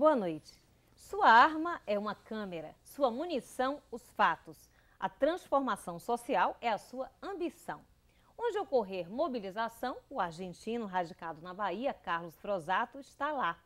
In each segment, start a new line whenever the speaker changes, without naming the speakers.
Boa noite. Sua arma é uma câmera, sua munição, os fatos. A transformação social é a sua ambição. Onde ocorrer mobilização, o argentino radicado na Bahia, Carlos Frozato, está lá.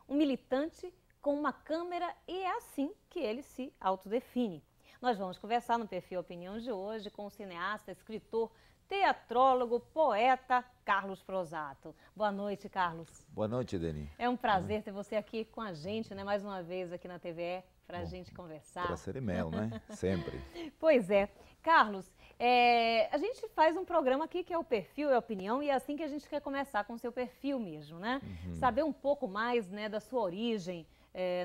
Um militante com uma câmera e é assim que ele se autodefine. Nós vamos conversar no Perfil Opinião de hoje com o cineasta, escritor, teatrólogo, poeta Carlos Frozato. Boa noite, Carlos.
Boa noite, Deni.
É um prazer ter você aqui com a gente, né? Mais uma vez aqui na TVE, para a gente conversar.
Prazer é meu, né? Sempre.
Pois é. Carlos, a gente faz um programa aqui que é o Perfil e Opinião e é assim que a gente quer começar com o seu perfil mesmo, né? Saber um pouco mais, né, da sua origem.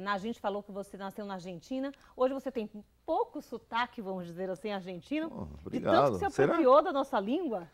A gente falou que você nasceu na Argentina. Hoje você tem pouco sotaque, vamos dizer assim, argentino.
Obrigado.
De tanto que se apropriou da nossa língua.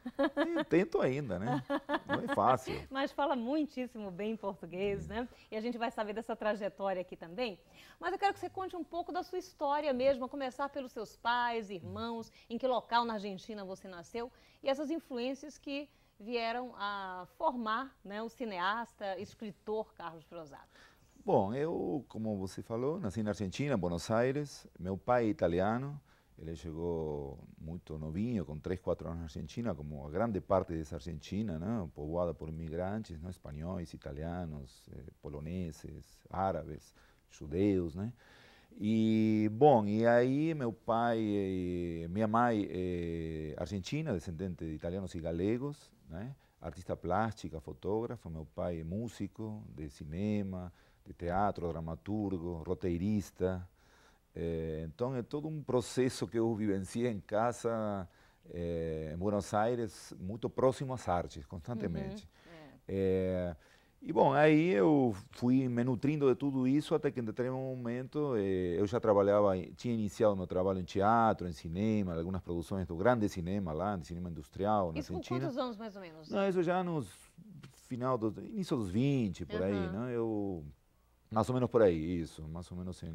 Eu tento ainda, né? Não é fácil.
Mas fala muitíssimo bem português, né? E a gente vai saber dessa trajetória aqui também. Mas eu quero que você conte um pouco da sua história mesmo, a começar pelos seus pais, irmãos, em que local na Argentina você nasceu e essas influências que vieram a formar, né, o cineasta, escritor Carlos Frozato.
Bom, eu, como você falou, nasci na Argentina, em Buenos Aires. Meu pai é italiano. Ele chegou muito novinho, com 3, 4 anos na Argentina, como a grande parte dessa Argentina, né? Povoada por imigrantes, né? Espanhóis, italianos, poloneses, árabes, judeus, né? E, bom, e aí meu pai, minha mãe é argentina, descendente de italianos e galegos, né? Artista plástica, fotógrafa. Meu pai é músico de cinema, de teatro, dramaturgo, roteirista. Então é todo um processo que eu vivenciei em casa, em Buenos Aires, muito próximo às artes, constantemente. E bom, aí eu fui me nutrindo de tudo isso até que em determinado momento eu já trabalhava, tinha iniciado meu trabalho em teatro, em cinema, algumas produções do grande cinema lá, de cinema industrial na Argentina.
Isso com quantos anos mais ou menos?
Não, isso já nos início dos 20, por aí, né? Eu mais ou menos por aí, isso, mais ou menos em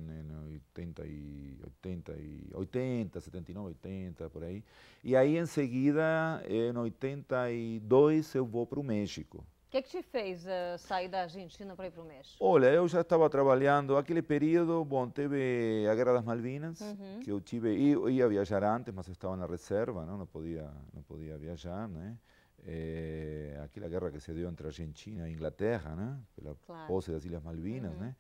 80, 79, 80, por aí. E aí, em seguida, em 82, eu vou para o México.
O que te fez sair da Argentina para ir para o México?
Olha, eu já estava trabalhando, aquele período, bom, teve a Guerra das Malvinas, que eu ia viajar antes, mas estava na reserva, não podia viajar, né? Aquela guerra que se deu entre Argentina e Inglaterra, né? Pela posse das Ilhas Malvinas, né?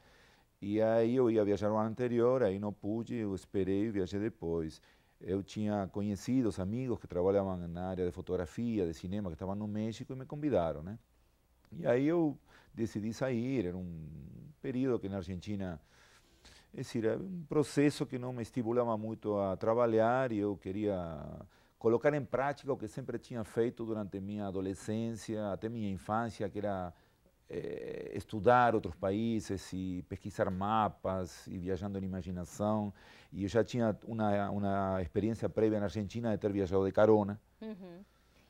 E aí eu ia viajar no ano anterior, aí não pude, eu esperei e viajei depois. Eu tinha conhecidos, amigos que trabalhavam na área de fotografia, de cinema, que estavam no México e me convidaram, né? E aí eu decidi sair, era um período que na Argentina, é decir, era um processo que não me estimulava muito a trabalhar e eu queria colocar em prática o que sempre tinha feito durante minha adolescência, até minha infância, que era estudar outros países e pesquisar mapas e viajando em imaginação. E eu já tinha uma experiência prévia na Argentina de ter viajado de carona.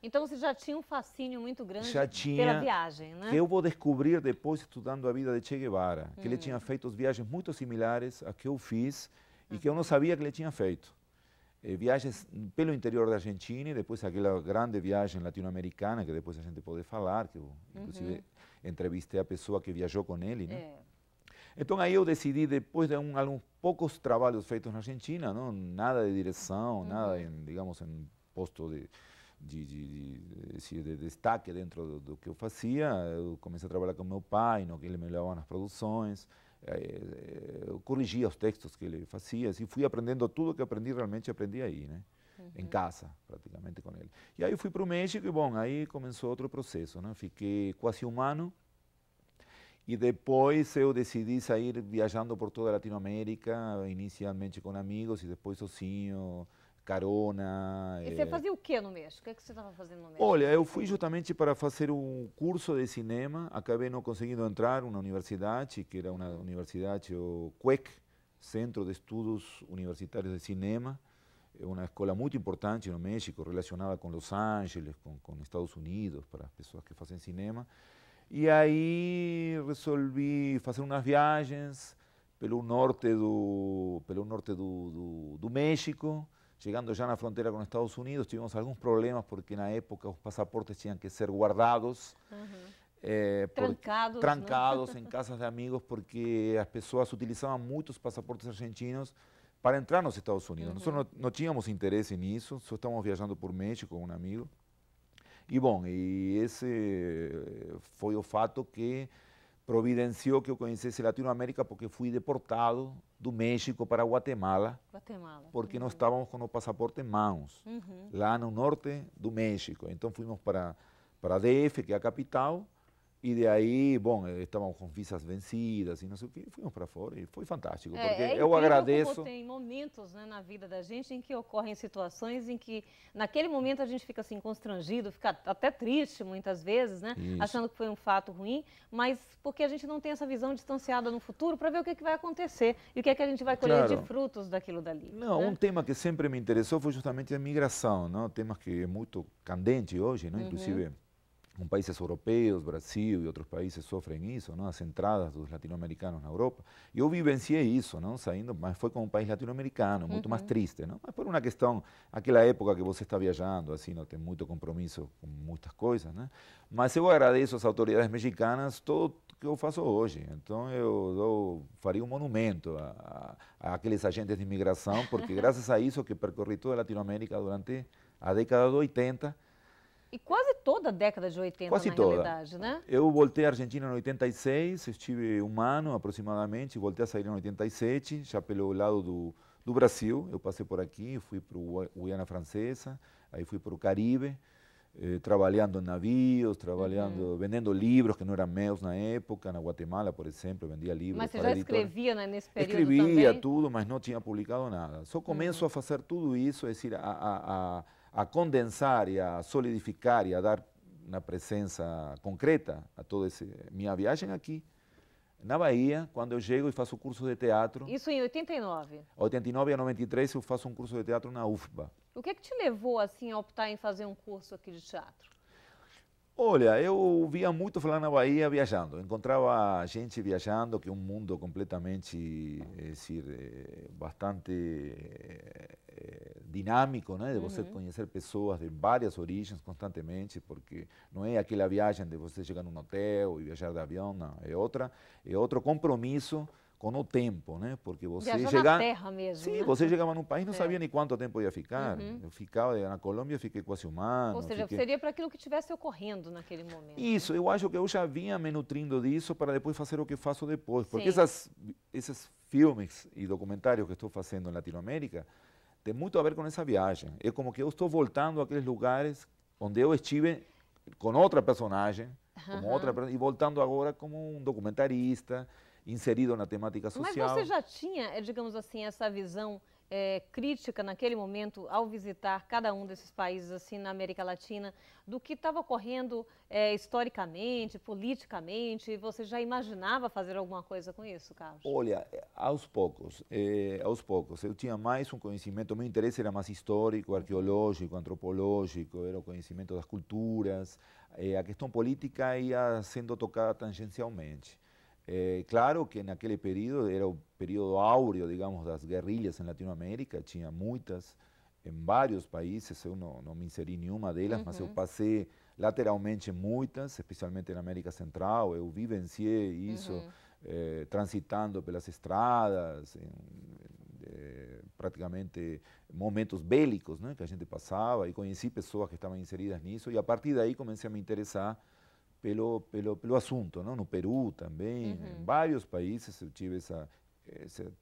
Então você já tinha um fascínio muito grande
pela
viagem, né?
Que eu vou descobrir depois estudando a vida de Che Guevara, que ele tinha feito viagens muito similares a que eu fiz e que eu não sabia que ele tinha feito. Viagens pelo interior da Argentina e depois aquela grande viagem latino-americana, que depois a gente pode falar, que eu inclusive entrevistei a pessoa que viajou com ele, né? Então aí eu decidi, depois de alguns poucos trabalhos feitos na Argentina, não, nada de direção, nada, digamos, em posto de destaque dentro do que eu fazia, eu comecei a trabalhar com meu pai, no que ele me levava nas produções, eu corrigia os textos que ele fazia, e fui aprendendo tudo que aprendi, realmente aprendi aí, né? Em casa, praticamente com ele. E aí fui para o México e, bom, aí começou outro processo, né? Fiquei quase um ano e depois eu decidi sair viajando por toda a Latinoamérica, inicialmente com amigos e depois sozinho, carona.
E você fazia o que no México? O que você estava fazendo no México?
Olha, eu fui justamente para fazer um curso de cinema, acabei não conseguindo entrar na universidade, que era uma universidade, o CUEC, Centro de Estudos Universitários de Cinema, é uma escola muito importante no México, relacionada com Los Angeles, com Estados Unidos, para as pessoas que fazem cinema. E aí resolvi fazer umas viagens pelo norte do México. Chegando já na fronteira com os Estados Unidos, tivemos alguns problemas porque na época os passaportes tinham que ser guardados.
Trancados,
trancados em casas de amigos, porque as pessoas utilizavam muitos passaportes argentinos para entrar nos Estados Unidos. Nós não tínhamos interesse nisso, só estávamos viajando por México com um amigo. E bom, esse foi o fato que providenciou que eu conhecesse Latinoamérica, porque fui deportado do México para Guatemala, porque não estávamos com o passaporte em mãos, lá no norte do México. Então fomos para DF, que é a capital, e de aí, bom, estávamos com visas vencidas e não sei o que, fomos para fora e foi fantástico, porque eu agradeço.
Como tem momentos, né, na vida da gente em que ocorrem situações em que, naquele momento, a gente fica assim constrangido, fica até triste muitas vezes, né, achando que foi um fato ruim, mas porque a gente não tem essa visão distanciada no futuro para ver o que, que vai acontecer e o que é que a gente vai colher de frutos daquilo dali.
Não,
né?
Um tema que sempre me interessou foi justamente a migração, não? Tema que é muito candente hoje, não? Inclusive com países europeus, Brasil e outros países sofrem isso, não? As entradas dos latino-americanos na Europa. E eu vivenciei isso, não? Saindo, mas foi como um país latino-americano, muito mais triste, não? Mas por uma questão, aquela época que você está viajando, assim, não tem muito compromisso com muitas coisas, né? Mas eu agradeço às autoridades mexicanas tudo que eu faço hoje. Então eu faria um monumento àqueles agentes de imigração, porque graças a isso que percorri toda a Latinoamérica durante a década de 80.
E quase toda a década de 80,
quase
na
toda.
realidade, né?
Eu voltei à Argentina em 86, estive um ano aproximadamente, voltei a sair em 87, já pelo lado do Brasil. Eu passei por aqui, fui para a Guiana Francesa, aí fui para o Caribe, trabalhando em navios, vendendo livros que não eram meus na época. Na Guatemala, por exemplo, vendia livros.
Mas você já escrevia, né, nesse período
Escrevia
também?
tudo, mas não tinha publicado nada. Só começo a fazer tudo isso, é decir, a condensar e a solidificar e a dar uma presença concreta a toda essa minha viagem aqui, na Bahia, quando eu chego e faço curso de teatro.
Isso em 89?
89 a 93 eu faço um curso de teatro na UFBA.
O que te levou assim a optar em fazer um curso aqui de teatro?
Olha, eu via muito falar na Bahia viajando. Encontrava gente viajando, que é um mundo completamente, é decir, bastante dinâmico, né? De você conhecer pessoas de várias origens constantemente, porque não é aquela viagem de você chegar num hotel e viajar de avião, não. É outro compromisso com o tempo, né? Porque você
na terra mesmo.
Sim,
né?
você chegava num país e não sabia nem quanto tempo ia ficar. Eu ficava na Colômbia, fiquei quase um ano.
Ou seja, seria para aquilo que estivesse ocorrendo naquele momento.
Isso, eu acho que eu já vinha me nutrindo disso para depois fazer o que faço depois. Porque esses filmes e documentários que estou fazendo em Latinoamérica tem muito a ver com essa viagem. É como que eu estou voltando àqueles lugares onde eu estive com outra personagem, e voltando agora como um documentarista, inserido na temática social.
Mas você já tinha, digamos assim, essa visão crítica naquele momento, ao visitar cada um desses países assim na América Latina, do que estava ocorrendo historicamente, politicamente? Você já imaginava fazer alguma coisa com isso, Carlos?
Olha, aos poucos. Eu tinha mais um conhecimento, meu interesse era mais histórico, arqueológico, antropológico, era o conhecimento das culturas. A questão política ia sendo tocada tangencialmente. Claro que naquele período era o período áureo, digamos, das guerrilhas em Latinoamérica, tinha muitas em vários países, eu não me inseri em nenhuma delas, mas eu passei lateralmente muitas, especialmente na América Central, eu vivenciei isso transitando pelas estradas, praticamente momentos bélicos, né, que a gente passava, e conheci pessoas que estavam inseridas nisso, e a partir daí comecei a me interessar pelo assunto, não? No Peru também, em vários países eu tive essa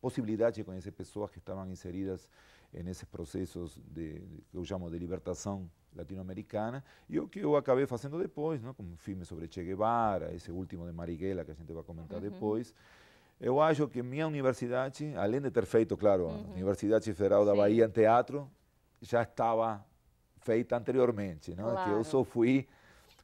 possibilidade de conhecer pessoas que estavam inseridas nesses processos que eu chamo de libertação latino-americana, e o que eu acabei fazendo depois, não? Como um filme sobre Che Guevara, esse último de Marighella, que a gente vai comentar depois. Eu acho que minha universidade, além de ter feito, claro, a Universidade Federal da Bahia em teatro, já estava feita anteriormente, não?
Claro.
Que eu só fui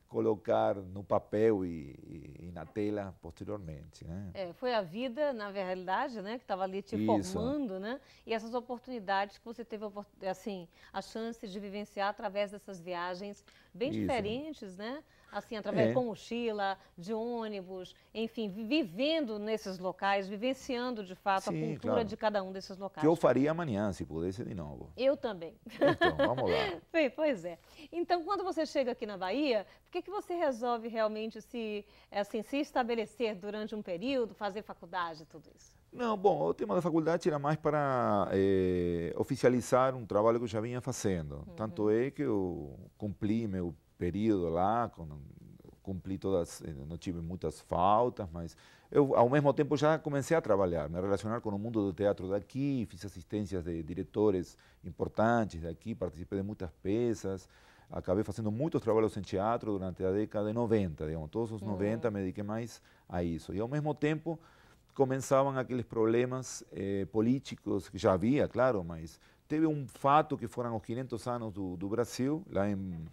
colocar no papel e na tela posteriormente, né?
Foi a vida, na realidade, né, que estava ali te formando, né? E essas oportunidades que você teve, assim, a chance de vivenciar através dessas viagens bem diferentes, né? assim, através com mochila, de ônibus, enfim, vivendo nesses locais, vivenciando de fato a
Sim,
cultura
claro.
de cada um desses locais.
Que eu faria amanhã, se pudesse de novo.
Eu também.
Então, vamos lá.
Pois é. Então, quando você chega aqui na Bahia, por que você resolve realmente se estabelecer durante um período, fazer faculdade e tudo isso?
Não, bom, o tema da faculdade era mais para oficializar um trabalho que eu já vinha fazendo. Tanto é que eu cumpri meu período lá, cumpri todas, não tive muitas faltas, mas eu, ao mesmo tempo, já comecei a trabalhar, me relacionar com o mundo do teatro daqui, fiz assistências de diretores importantes daqui, participei de muitas peças, acabei fazendo muitos trabalhos em teatro durante a década de 90, digamos, todos os 90 me dediquei mais a isso. E, ao mesmo tempo, começavam aqueles problemas políticos que já havia, claro, mas teve um fato que foram os 500 anos do Brasil, lá em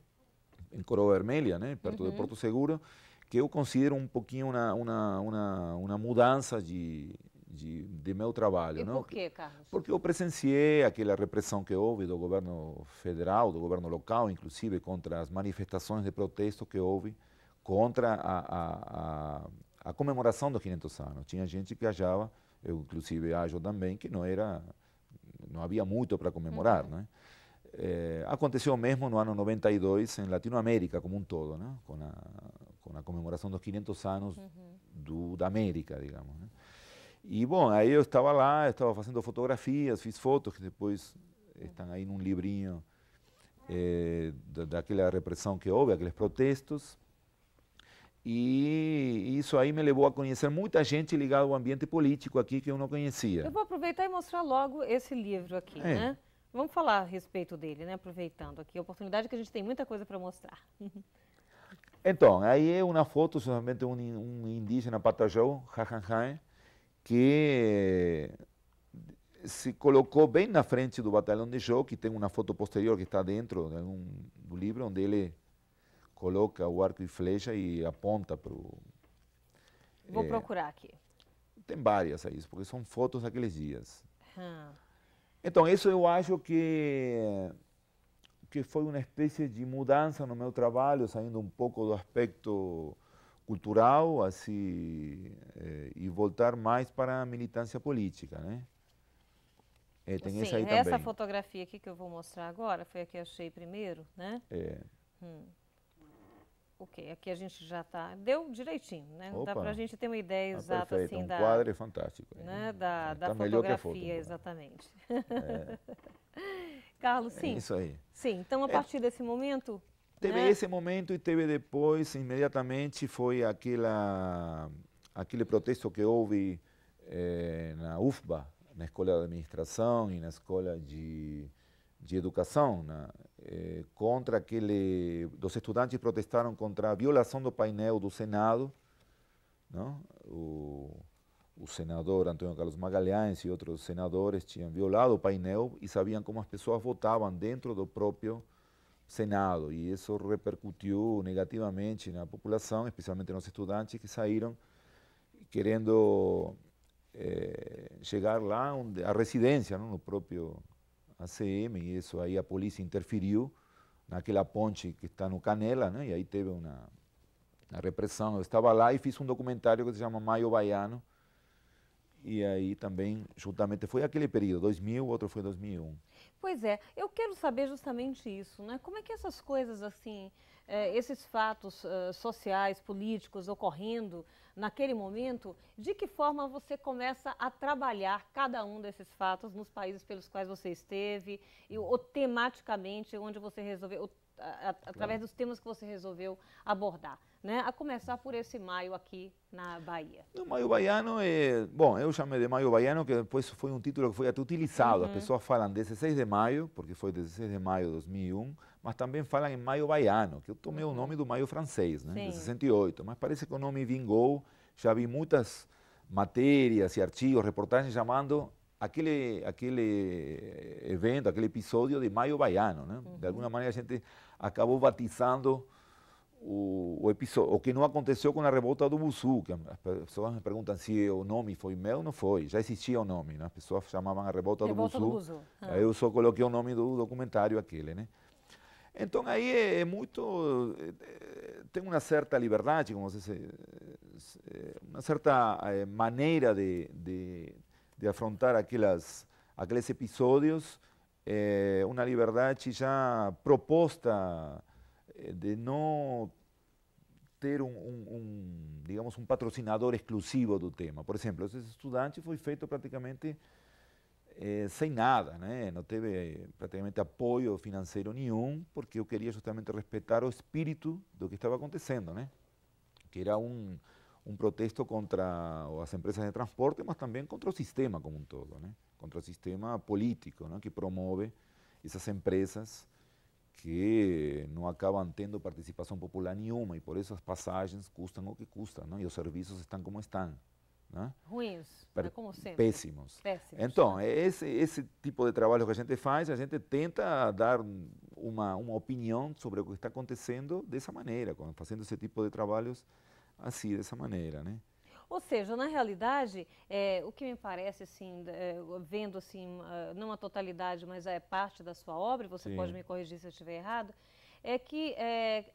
Coroa Vermelha, né, perto de Porto Seguro, que eu considero um pouquinho uma mudança de meu trabalho.
E
não?
por quê, Carlos?
Porque eu presenciei aquela repressão que houve do governo federal, do governo local, inclusive, contra as manifestações de protesto que houve contra a comemoração dos 500 anos. Tinha gente que achava, eu inclusive acho também, que não havia muito para comemorar, né? Aconteceu mesmo no ano 92 em Latinoamérica como um todo, né? com a comemoração dos 500 anos da América, digamos. Né? E, bom, aí eu estava lá, estava fazendo fotografias, fiz fotos que depois estão aí num livrinho daquela repressão que houve, aqueles protestos. E isso aí me levou a conhecer muita gente ligada ao ambiente político aqui que eu não conhecia.
Eu vou aproveitar e mostrar logo esse livro aqui, né? Vamos falar a respeito dele, né? Aproveitando aqui a oportunidade que a gente tem muita coisa para mostrar.
Então, aí é uma foto justamente de um indígena patajão, Jajanjai, que se colocou bem na frente do batalhão de Jô, que tem uma foto posterior que está dentro do livro, onde ele coloca o arco e flecha e aponta para o...
Vou procurar aqui.
Tem várias aí, porque são fotos daqueles dias. Então, isso eu acho que foi uma espécie de mudança no meu trabalho, saindo um pouco do aspecto cultural assim, e voltar mais para a militância política, né? Tem
Sim,
essa aí
essa
também.
fotografia aqui que eu vou mostrar agora, foi a que eu achei primeiro, né? Ok, aqui a gente já está... Deu direitinho, né?
Opa,
dá para a gente ter uma ideia exata,
perfeito,
assim,
um quadro é fantástico.
né? Da
tá
fotografia,
melhor que a foto,
exatamente. Carlos, sim.
É isso aí.
Sim, então a partir desse momento...
Teve esse momento e teve depois, imediatamente, foi aquele protesto que houve na UFBA, na Escola de Administração e na Escola de Educação, contra os estudantes protestaram contra a violação do painel do Senado, não? O senador Antônio Carlos Magalhães e outros senadores tinham violado o painel e sabiam como as pessoas votavam dentro do próprio Senado, e isso repercutiu negativamente na população, especialmente nos estudantes que saíram querendo chegar lá a residência, não? No próprio ACM, e isso aí a polícia interferiu naquela ponte que está no Canela, né? E aí teve uma repressão. Eu estava lá e fiz um documentário que se chama Maio Baiano, e aí também, justamente, foi aquele período, 2000, outro foi 2001.
Pois é, eu quero saber justamente isso, né? Como é que essas coisas, assim, esses fatos sociais, políticos ocorrendo naquele momento, de que forma você começa a trabalhar cada um desses fatos nos países pelos quais você esteve, ou tematicamente, onde você resolveu, através dos temas que você resolveu abordar, né? A começar por esse maio aqui na Bahia.
O Maio Baiano bom, eu chamei de Maio Baiano, que depois foi um título que foi até utilizado. As pessoas falam 16 de maio, porque foi 16 de maio de 2001, mas também falam em Maio Baiano, que eu tomei o nome do Maio francês, né, de 68, mas parece que o nome vingou. Já vi muitas matérias e artigos, reportagens chamando aquele evento, aquele episódio de Maio Baiano, né? De alguma maneira a gente acabou batizando o episódio, o que não aconteceu com a revolta do Bussu, que as pessoas me perguntam se o nome foi meu, não foi, já existia o nome, né? As pessoas chamavam a revolta do Bussu, aí eu só coloquei o nome do documentário aquele, né? Então aí é muito, tem uma certa liberdade, como uma certa maneira de afrontar aqueles episódios, uma liberdade já proposta de não ter digamos, patrocinador exclusivo do tema. Por exemplo, esse estudante foi feito praticamente sem nada, né? Não teve praticamente apoio financeiro nenhum, porque eu queria justamente respeitar o espírito do que estava acontecendo, né? Que era um protesto contra as empresas de transporte, mas também contra o sistema como um todo, né? Contra o sistema político, né? Que promove essas empresas que não acabam tendo participação popular nenhuma, e por isso as passagens custam o que custam, né? E os serviços estão como estão. Né?
Ruins, né? Como sempre.
Péssimos.
Péssimos.
Então, esse tipo de trabalho que a gente faz, a gente tenta dar uma opinião sobre o que está acontecendo dessa maneira, fazendo esse tipo de trabalhos assim, dessa maneira, né?
Ou seja, na realidade, o que me parece, assim, vendo assim, não a totalidade, mas é parte da sua obra, você
Sim.
pode me corrigir se eu estiver errado, é que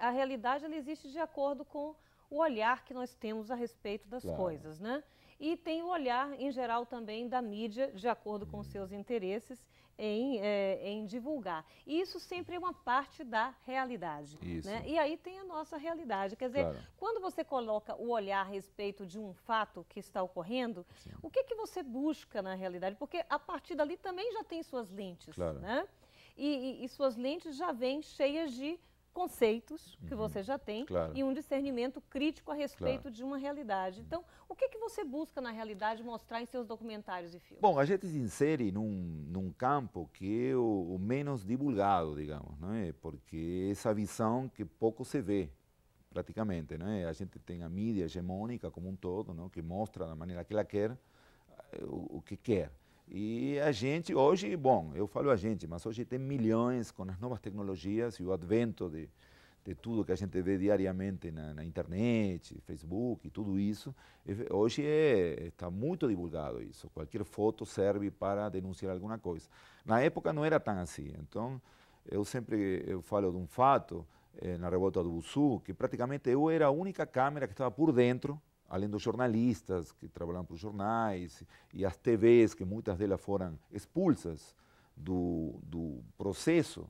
a realidade ela existe de acordo com o olhar que nós temos a respeito das coisas, né? E tem o olhar, em geral, também da mídia, de acordo com os seus interesses, em divulgar. E isso sempre é uma parte da realidade.
Isso.
Né? E aí tem a nossa realidade. Quer dizer, quando você coloca o olhar a respeito de um fato que está ocorrendo, sim, o que você busca na realidade? Porque a partir dali também já tem suas lentes. Né? E suas lentes já vêm cheias de conceitos que você já tem e um discernimento crítico a respeito de uma realidade. Então, o que você busca na realidade mostrar em seus documentários e filmes?
Bom, a gente se insere num campo que é o menos divulgado, digamos, não é? Porque essa visão que pouco se vê, praticamente, não é? A gente tem a mídia hegemônica como um todo, não? Que mostra da maneira que ela quer o que quer. E a gente hoje, bom, eu falo a gente, mas hoje tem milhões com as novas tecnologias e o advento de tudo que a gente vê diariamente na internet, Facebook e tudo isso. Hoje está muito divulgado isso. Qualquer foto serve para denunciar alguma coisa. Na época não era tão assim. Então, eu falo de um fato na revolta do Bussu, que praticamente eu era a única câmera que estava por dentro, além dos jornalistas que trabalham para os jornais e as TVs, que muitas delas foram expulsas do processo,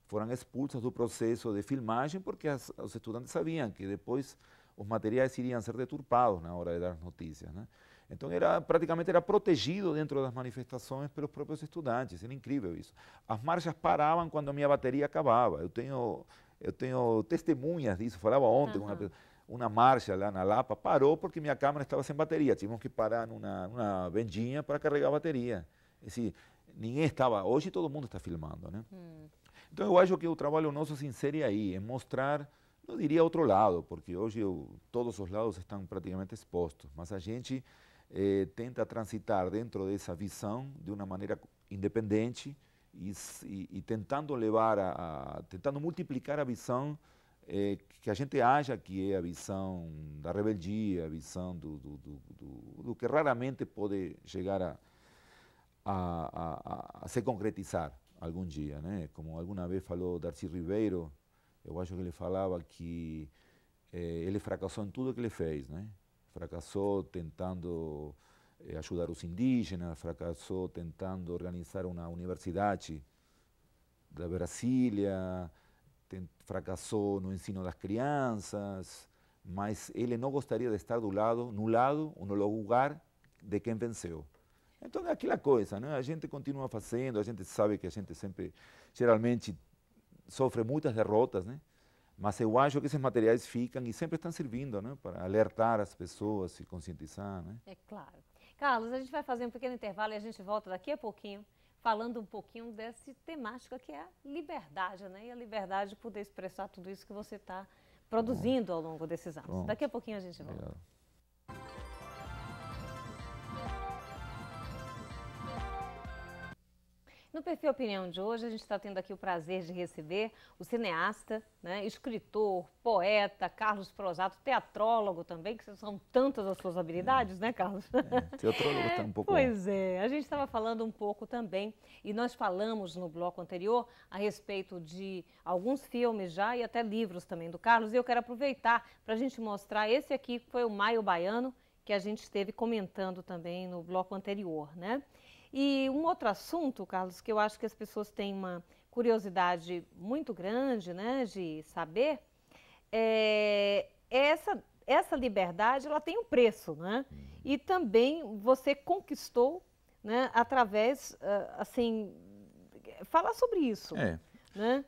foram expulsas do processo de filmagem porque os estudantes sabiam que depois os materiais iriam ser deturpados na hora de dar notícias. Né? Então, praticamente era protegido dentro das manifestações pelos próprios estudantes, era incrível isso. As marchas paravam quando a minha bateria acabava. Eu tenho testemunhas disso, falava ontem com uma marcha lá na Lapa, parou porque minha câmera estava sem bateria, tínhamos que parar numa vendinha para carregar a bateria. Ninguém estava, hoje todo mundo está filmando, né? Então eu acho que o trabalho nosso se insere aí, em mostrar, não diria outro lado, porque hoje todos os lados estão praticamente expostos, mas a gente tenta transitar dentro dessa visão de uma maneira independente e tentando tentando multiplicar a visão que a gente acha que é a visão da rebeldia, a visão do que raramente pode chegar a se concretizar algum dia, né? Como alguma vez falou Darcy Ribeiro, eu acho que ele falava que ele fracassou em tudo que ele fez, né? Fracassou tentando ajudar os indígenas, fracassou tentando organizar uma universidade da Brasília, fracassou no ensino das crianças, mas ele não gostaria de estar no lado ou no lugar de quem venceu. Então é aquela coisa, né? A gente continua fazendo, a gente sabe que a gente sempre, geralmente, sofre muitas derrotas, né? Mas eu acho que esses materiais ficam e sempre estão servindo, né? Para alertar as pessoas e conscientizar, né?
É claro. Carlos, a gente vai fazer um pequeno intervalo e a gente volta daqui a pouquinho, falando um pouquinho dessa temática que é a liberdade, né? E a liberdade de poder expressar tudo isso que você está produzindo ao longo desses anos.
Bom.
Daqui a pouquinho a gente volta.
Obrigado.
No Perfil Opinião de hoje, a gente está tendo aqui o prazer de receber o cineasta, né, escritor, poeta, Carlos Prosato, teatrólogo também, que são tantas as suas habilidades, né, Carlos?
Teatrólogo está um pouco...
Pois é, a gente estava falando um pouco também, e nós falamos no bloco anterior a respeito de alguns filmes já e até livros também do Carlos, e eu quero aproveitar para a gente mostrar esse aqui, que foi o Maio Baiano, que a gente esteve comentando também no bloco anterior, né? E um outro assunto, Carlos, que eu acho que as pessoas têm uma curiosidade muito grande, né, de saber, essa liberdade, ela tem um preço, né? E também você conquistou, né, através, assim, falar sobre isso, né?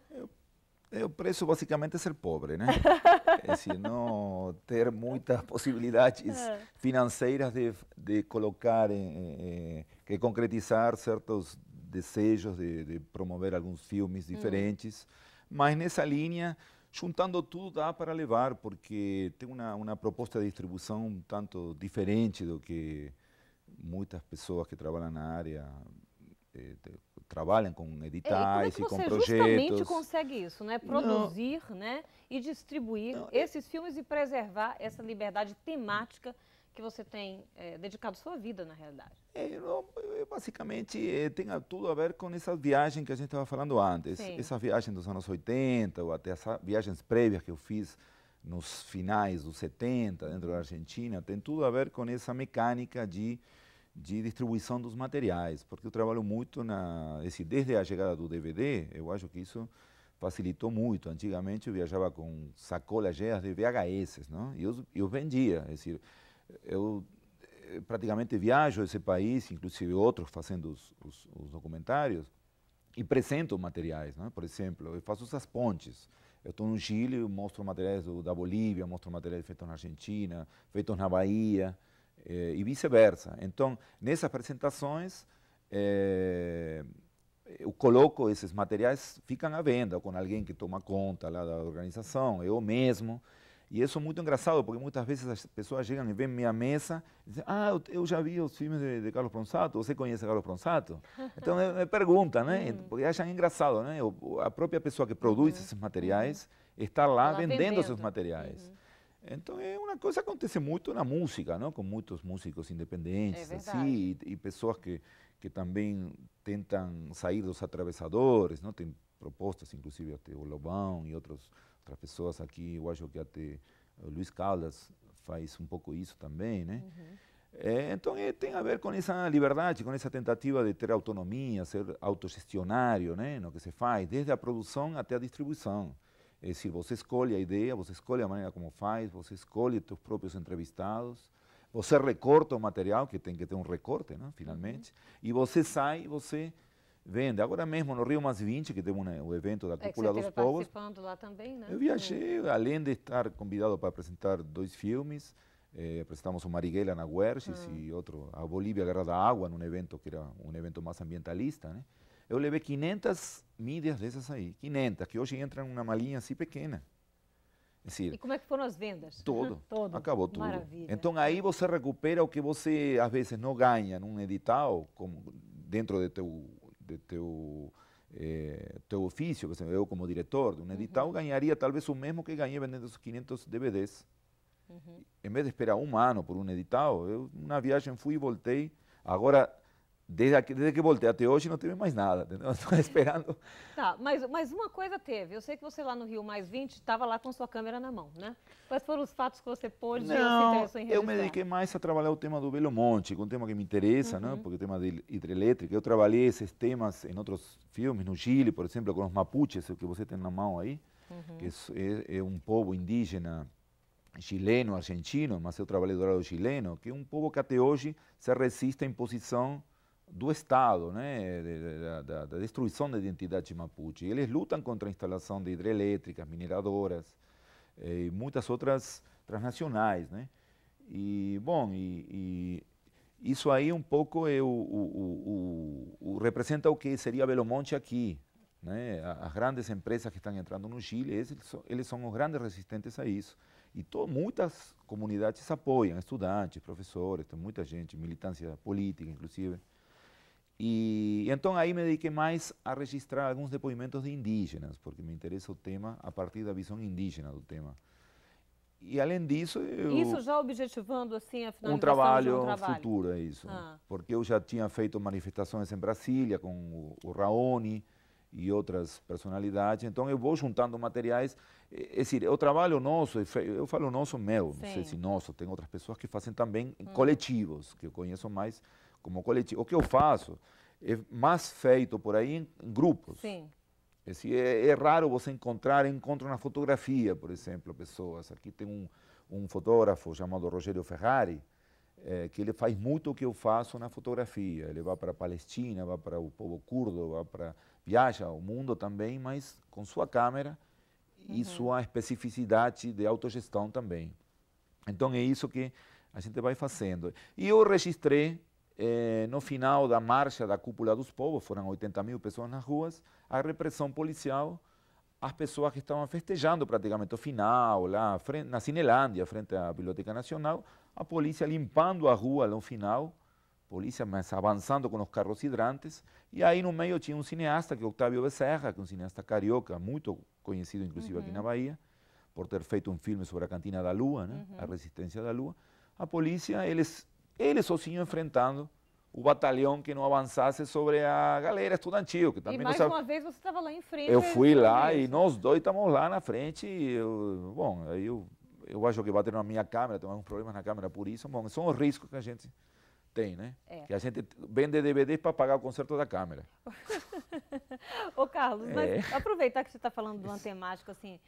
O preço basicamente é ser pobre, né? É decir, não ter muitas possibilidades financeiras de colocar, que concretizar certos desejos de promover alguns filmes diferentes. Mas nessa linha, juntando tudo, dá para levar, porque tem uma proposta de distribuição um tanto diferente do que muitas pessoas que trabalham na área trabalham com editais
e
com
como é que você
projetos.
justamente consegue isso, né? Produzir, né? E distribuir esses filmes e preservar essa liberdade temática que você tem dedicado sua vida, na realidade.
Basicamente, tem tudo a ver com essa viagem que a gente estava falando antes.
Sim.
Essa viagem dos anos 80, ou até as viagens prévias que eu fiz nos finais dos 70, dentro da Argentina, tem tudo a ver com essa mecânica de distribuição dos materiais, porque eu trabalho muito desde a chegada do DVD, eu acho que isso facilitou muito. Antigamente eu viajava com sacolas cheias de VHS, não? E eu vendia, é decir, eu praticamente viajo esse país, inclusive outros fazendo os documentários, e apresento materiais, não? Por exemplo, eu faço essas pontes. Eu estou no Chile, eu mostro materiais da Bolívia, mostro materiais feitos na Argentina, feitos na Bahia, e vice-versa. Então, nessas apresentações, eu coloco esses materiais, ficam à venda com alguém que toma conta lá da organização, eu mesmo. E isso é muito engraçado, porque muitas vezes as pessoas chegam e veem minha mesa e dizem: eu já vi os filmes de Carlos Pronsato, você conhece Carlos Pronsato? Então, me perguntam, né? Porque acham engraçado, né? A própria pessoa que produz esses materiais está lá vendendo esses materiais. Então, é uma coisa que acontece muito na música, não? Com muitos músicos independentes, assim, e pessoas que também tentam sair dos atravessadores, não? Tem propostas, inclusive, até o Lobão e outras pessoas aqui, eu acho que até o Luiz Caldas faz um pouco isso também, né? Então, tem a ver com essa liberdade, com essa tentativa de ter autonomia, ser autogestionário, né? No que se faz, desde a produção até a distribuição. É decir, você escolhe a ideia, você escolhe a maneira como faz, você escolhe os seus próprios entrevistados, você recorta o material, que tem que ter um recorte, né, finalmente, e você sai, você vende. Agora mesmo no Rio Mais 20, que temos o evento da Cúpula dos Povos,
participando lá também, né?
eu viajei, além de estar convidado para apresentar 2 filmes, apresentamos o Marighella na Guerxes e outro, a Bolívia Guerra da Água, num evento que era um evento mais ambientalista, né? Eu levei 500 mídias dessas aí, 500, que hoje entram numa malinha assim pequena. É decir,
e como é que foram as vendas?
Tudo. Acabou tudo.
Maravilha.
Então aí você recupera o que você às vezes não ganha num edital, como dentro de teu ofício. Por exemplo, eu como diretor de um edital ganharia talvez o mesmo que ganhei vendendo os 500 DVDs. Em vez de esperar um ano por um edital, eu na viagem fui e voltei. Agora, desde que voltei até hoje, não teve mais nada, entendeu? Estou esperando.
Tá, mas uma coisa teve. Eu sei que você lá no Rio Mais 20 estava lá com sua câmera na mão, né? Quais foram os fatos que você pôde e se interessou em registrar?
Eu me dediquei mais a trabalhar o tema do Belo Monte, que é um tema que me interessa, né? Porque o tema de hidrelétrica. Eu trabalhei esses temas em outros filmes, no Chile, por exemplo, com os mapuches, o que você tem na mão aí, que é um povo indígena chileno, argentino, mas eu trabalhei do lado chileno, que é um povo que até hoje se resiste à imposição do Estado, né, da destruição da identidade mapuche. Eles lutam contra a instalação de hidrelétricas, mineradoras e muitas outras transnacionais, né? E, bom, isso aí um pouco representa o que seria Belo Monte aqui, né? As grandes empresas que estão entrando no Chile, eles são os grandes resistentes a isso. E muitas comunidades apoiam, estudantes, professores, tem muita gente, militância política, inclusive, E então aí me dediquei mais a registrar alguns depoimentos de indígenas, porque me interessa o tema a partir da visão indígena do tema. E além disso,
Isso já objetivando assim a
um
finalização de um
trabalho
trabalho?
futuro, é isso.
Ah.
Porque eu já tinha feito manifestações em Brasília com o Raoni e outras personalidades, então eu vou juntando materiais. É decir, o trabalho nosso, eu falo nosso meu, não sei se nosso, tem outras pessoas que fazem também em coletivos, que eu conheço mais como coletivo. O que eu faço é mais feito por aí em grupos.
Sim.
É, decir, é raro você encontro na fotografia, por exemplo, pessoas. Aqui tem um fotógrafo chamado Rogério Ferrari, que ele faz muito o que eu faço na fotografia. Ele vai para a Palestina, vai para o povo curdo, viaja ao mundo também, mas com sua câmera e sua especificidade de autogestão também. Então é isso que a gente vai fazendo. E eu registrei, no final da marcha da Cúpula dos Povos, foram 80.000 pessoas nas ruas, a repressão policial, as pessoas que estavam festejando praticamente o final, lá na Cinelândia, frente à Biblioteca Nacional, a polícia limpando a rua no final, polícia mas avançando com os carros hidrantes, e aí no meio tinha um cineasta, que é Octávio Bezerra, que é um cineasta carioca, muito conhecido inclusive aqui na Bahia, por ter feito um filme sobre a Cantina da Lua, né? A Resistência da Lua. A polícia, eles sozinhos enfrentando o batalhão que não avançasse sobre a galera estudantil. Que também
e mais uma vez você estava lá em frente.
Eu fui lá e nós dois estamos lá na frente. E bom, aí eu acho que bateram na minha câmera, tem alguns problemas na câmera por isso. Bom, são os riscos que a gente tem, né? Que a gente vende DVD para pagar o conserto da câmera.
Ô Carlos, mas aproveitar que você está falando de uma temática assim,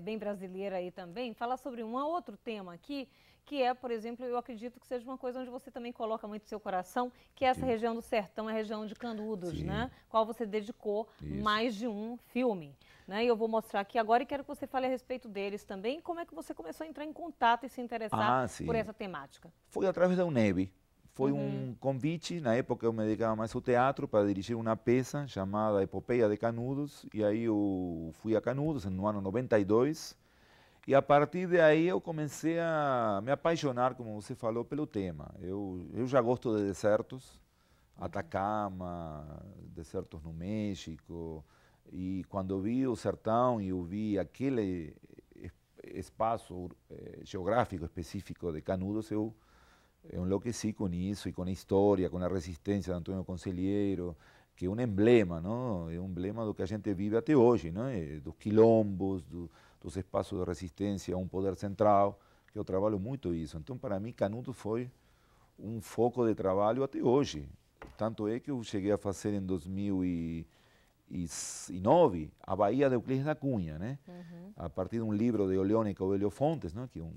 bem brasileira aí também, falar sobre um outro tema aqui, que é, por exemplo, eu acredito que seja uma coisa onde você também coloca muito seu coração, que é essa região do sertão, a região de Canudos, né? Qual você dedicou mais de um filme. Né? E eu vou mostrar aqui agora e quero que você fale a respeito deles também. Como é que você começou a entrar em contato e se interessar por essa temática?
Foi através da UNEB. Foi um convite, na época eu me dedicava mais ao teatro, para dirigir uma peça chamada Epopeia de Canudos, e aí eu fui a Canudos no ano 92, e a partir daí eu comecei a me apaixonar, como você falou, pelo tema. Eu já gosto de desertos, Atacama, desertos no México, e quando eu vi o sertão e eu vi aquele espaço geográfico específico de Canudos, eu enlouqueci com isso e com a história, com a resistência de Antônio Conselheiro, que é um emblema, não? É um emblema do que a gente vive até hoje, não? Dos quilombos, dos espaços de resistência a um poder central, que eu trabalho muito isso. Então, para mim, Canudos foi um foco de trabalho até hoje. Tanto é que eu cheguei a fazer em 2009 a Bahia de Euclides da Cunha, né? A partir de um livro de Oleone Coelho Fontes, não? Que é um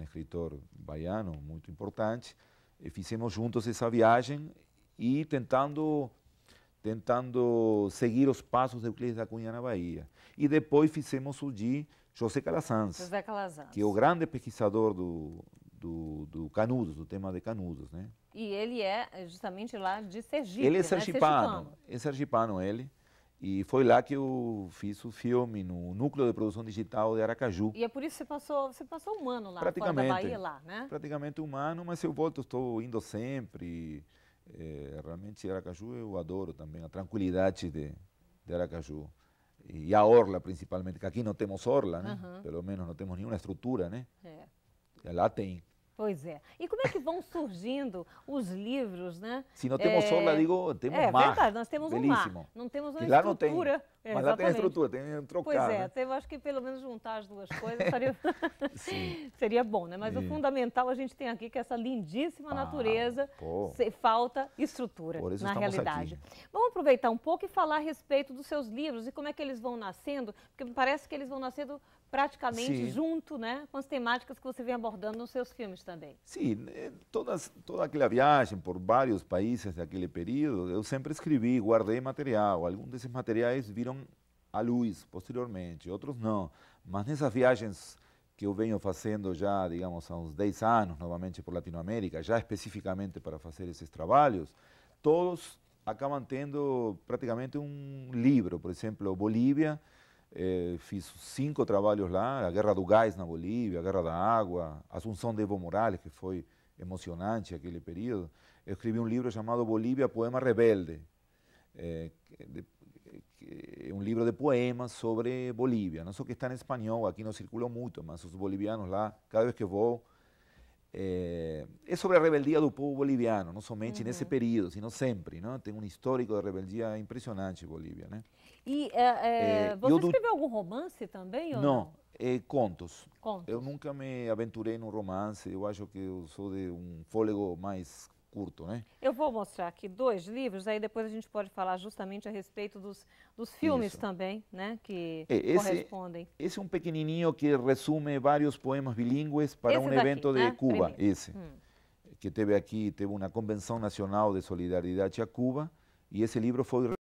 escritor baiano muito importante, e fizemos juntos essa viagem e tentando seguir os passos de Euclides da Cunha na Bahia. E depois fizemos o de José Calazans, que é o grande pesquisador do Canudos, do tema de Canudos, né?
E ele é justamente lá de Sergipe,
ele é
sergipano.
É sergipano ele. E foi lá que eu fiz o filme, no Núcleo de Produção Digital de Aracaju.
E é por isso que você passou um ano lá, fora da Bahia, lá, né?
Praticamente um ano, mas eu volto, estou indo sempre. Realmente Aracaju eu adoro também, a tranquilidade de Aracaju. E a orla, principalmente, que aqui não temos orla, né? Pelo menos não temos nenhuma estrutura, né? Lá tem.
Pois é. E como é que vão surgindo os livros, né?
Se não temos orla, digo, temos mar. É verdade,
nós temos
belíssimo.
Um mar. Não temos uma
lá
estrutura.
Não tem. Mas lá tem a estrutura, tem trocar.
Pois é, eu acho que pelo menos juntar as duas coisas seria bom, né? Mas o fundamental a gente tem aqui que essa lindíssima natureza, falta estrutura na realidade.
Aqui.
Vamos aproveitar um pouco e falar a respeito dos seus livros e como é que eles vão nascendo, porque parece que eles vão nascendo praticamente junto, né, com as temáticas que você vem abordando nos seus filmes também.
Sim, toda aquela viagem por vários países daquele período, eu sempre escrevi, guardei material. Alguns desses materiais viram a luz posteriormente, outros não. Mas nessas viagens que eu venho fazendo já, digamos, há uns 10 anos, novamente por Latinoamérica, já especificamente para fazer esses trabalhos, todos acabam tendo praticamente um livro. Por exemplo, Bolívia, fiz 5 trabalhos lá, a Guerra do Gás na Bolívia, a Guerra da Água, a Assunção de Evo Morales, que foi emocionante aquele período. eu escrevi um livro chamado Bolívia, Poema Rebelde. É um livro de poemas sobre Bolívia, não só que está em espanhol, aqui não circulou muito, mas os bolivianos lá, cada vez que vou, é sobre a rebeldia do povo boliviano, não somente nesse período, sino sempre, não? Tem um histórico de rebeldia impressionante em Bolívia, né?
E você escreveu algum romance também ou não?
Contos.
Contos.
Eu nunca me aventurei num romance, eu acho que eu sou de um fôlego mais curto, né?
Eu vou mostrar aqui 2 livros, aí depois a gente pode falar justamente a respeito dos filmes também, né, que correspondem.
Esse é um pequenininho que resume vários poemas bilíngues para um evento de Cuba, que teve aqui, teve uma convenção nacional de solidariedade a Cuba, e esse livro foi